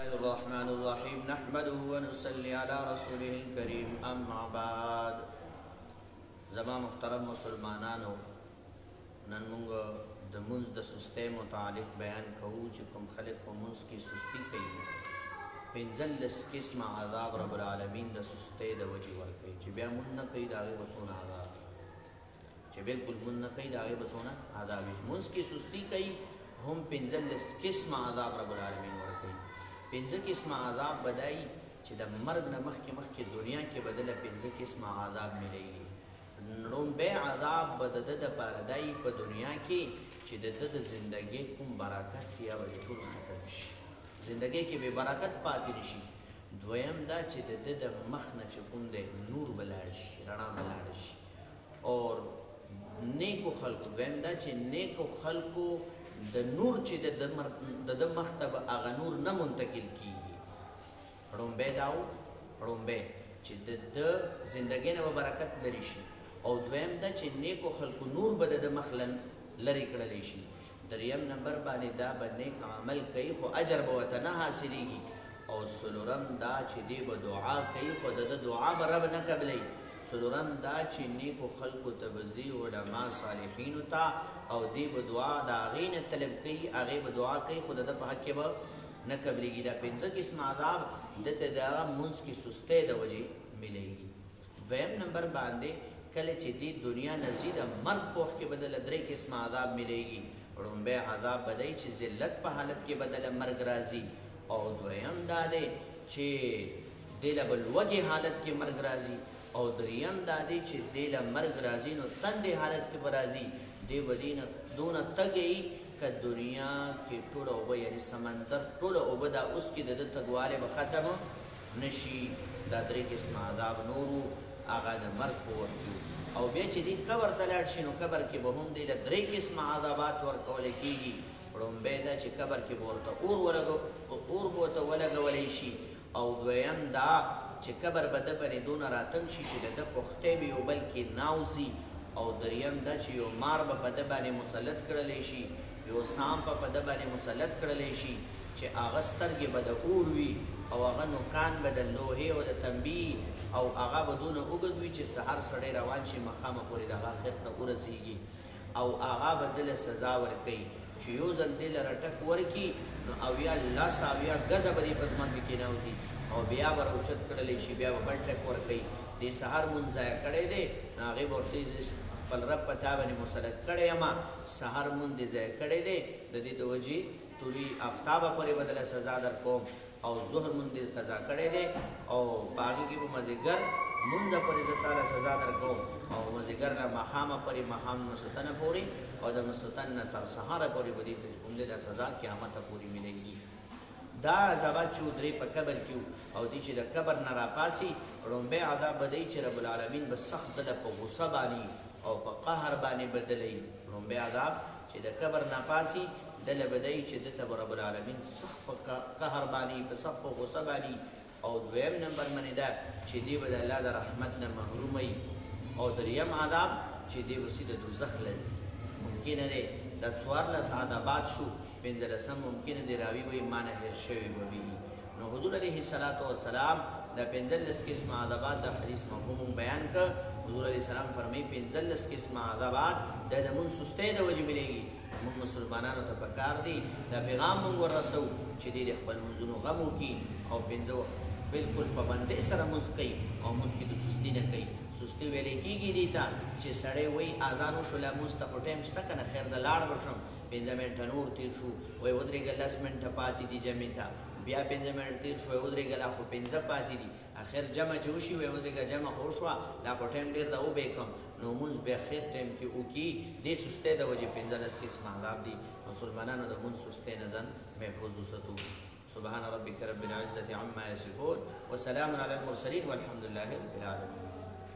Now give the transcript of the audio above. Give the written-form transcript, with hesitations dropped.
الرحمن الرحیم نحمده ونصلي على رسوله الكريم اما بعد. زما محترم مسلمانانو، نن موږ د منځ د سستۍ متعلق بیان کوو چې کوم خلک په منځ کې سستی کوي. پنځلس قسمه عذاب رب العالمین د سستۍ د وجې ورکوي. چې بیا مونږ نه کوي د هغې به څونه عذاب، چې بلکل مونږ نه کوي د هغې به څونه عذاب وي. منځ کې سستی کوي هم پنځلس قسمه عذاب رب العالمین ورکوي. پنځه قسمه عذاب بدای چې د مرګ نه مخکې دنیا کې بدله پنځه قسمه عذاب ملیږي. لومبی عذاب به د ده دپاره دی په دنیا کې چې د ده د زندګۍ کوم برکت یا به ټول ختم شي، زندګۍ کې بې برکت پاتې نه شي. دویم دا چې د ده د مخ نه چې کوم دی نور به لاړ شي، رڼا به لاړ شي. اور نیکو خلکو، دویم دا چې نیکو خلکو د نور چې د ده مخ ته به هغه نور نه منتقل کېږي. ړومبی دا و، ړومبی چې د ده زندګۍ نه به برکت لرې شي. او دویم دا چې نیکو خلکو نور به د ده مخ لرې کړلی شي. دریم نمبر باندې دا به نیک عمل کوي خو اجر به ورته نه حاصلېږي. او څلورم دا چې دی به دعا کوي خو د ده دعا به رب نه قبلوي. څلورم دا چې نیکو خلکو ته به ځي علما صالحینو ته او دی به دعا د هغې نه طلب کوي، هغې به دعا کوي خو د ده په حق کې به نه قبلېږي. دا پنځه قسم عذاب ده ته د هغه منځ کې سستۍ د وجې میلیږي. دویم نمبر باندې کله چې دی دنیا نه ځي د مرګ په وخت کې به دله درې قسمه عذاب میلیږي. ړومبی عذاب به دی چې ذلت په حالت کې به دله مرګ راځي. او دویم دا دی چې دی له به لوږې حالت کې مرګ راځي. او دریم دا دی چې دی له مرګ راځي نو تندې حالت کې به راځي. دی به دی نه دونه تږی که دنیا کې ټوله اوبه یعنې سمندر ټوله اوبه دا اوس کې د ده تږوالی به ختم نه شي. دا درې قسمه عذاب نورو هغه د مرګ په وخت کې. او بیا چې دی قبر ته لاړ شي نو قبر کې به هم دی له درې قسمه عذابات ورکولی کېږي. ړومبی دا چې قبر کې به ورته اور به ورته ولګولی شي. او دویم دا چې قبر به ده باندې دونه راتنګ شي چې د ده پښتۍ به یو بل کې ناوځي. او دریم دا چې یو مار به په ده باندې مسلط کړلی شي، یو سام په ده باندې مسلط کړلی شي چې هغه سترګې به د اور وي او هغه نوکان به د لوهې او د تنبي او هغه به دونه اوږد وي چې سهار سړی روان شي ماښامه پورې د هغه اخر ته ورسېږي. او هغه به دله سزا ورکوي چې یو ځل دې له رټک ورکړي نو اویا لاس اویا ګزه به دې په ځمکه کې کېناوځي او بیا به راوچت کړلی شي، بیا به بل ټک ورکوي. دې سهار مونځ ضایع کړی دی نو هغې به ورته خپل رب په تا باندې مسلط کړی یمه، سهار مونځ دې ضایع کړی دی د دې د وجې طلوع آفتابه پورې به دله سزا در کوم. او ظهر مونځ دې قضا کړی دی او په هغې کې به مازدیګر مونځه پورې زه تاله سزا در کوم. او مازدیګر نه ماښامه پورې، ماښام ماسخوتنه پورې او د ماسخوتن نه تر سهاره پورې به دې ته کوم دی دا سزا قیامته پورې میلیږي. دا عذابات چې درې په قبر کې او دی چې د قبر نه راپاسي. ړومبی عذاب به دی چې رب العالمین به سخت دله په غصه باندې او په قهر باندې بدلوي. ړومبی عذاب چې د قبر نه پاسي دله به دی چې ده ته به رب العالمین سخت په قهر باندې په سخت په غصه باندې. او دویم نمبر باندې دا چې دی به د الله د رحمت نه محروموي. او دریم عذاب چې دی به سي د دوزخ له ځي. ممکنه دی دا څوارلس عذابات شو، پنځلسم ممکنه دی راوي وایي ما نه هېر شوي به وي. نو حضور علیه الصلاة والسلام دا پنځلس قسمه عذابات د حدیث مفهوم بیان کړ. حضور علیه السلام فرمایي پنځلس قسمه عذابات د مونږ سستۍ د وجې ملیږي. مونږ مسلمانانو ته پکار دی دا پیغام مونږ ورسوو چې دی د خپل مونځونو غم وکړي او پنځه وخت بلکل پابندۍ سره مونځ کوي او مونځ کې د سستي نه کوي. سستي ویلی کېږي دې ته چې سړی وایي اذان وشو لا مونځ ته خو ټایم شته که نه، خیر د لاړ به شم، 5 منټه نور تېر شو، وایي ودرېږه 10 منټه پاتې دي جمعې ته، بیا 5 منټه تېر شو، وایي ودرېږه لا خو 5 پاتې دي، اخر جمع چې وشي وایي ودرېږه جمع خو وشوه لا خو ټایم ډېر ده وبېکم. نو مونځ بیا خیر ټایم کې وکړي. دې سستۍ د وجې 15 قسمه عذاب دي. مسلمانانو د مونځ سستۍ نه ځان محفوظ وساتو. سبحان ربك رب العزة عما يصفون وسلام على المرسلين والحمد لله رب العالمين.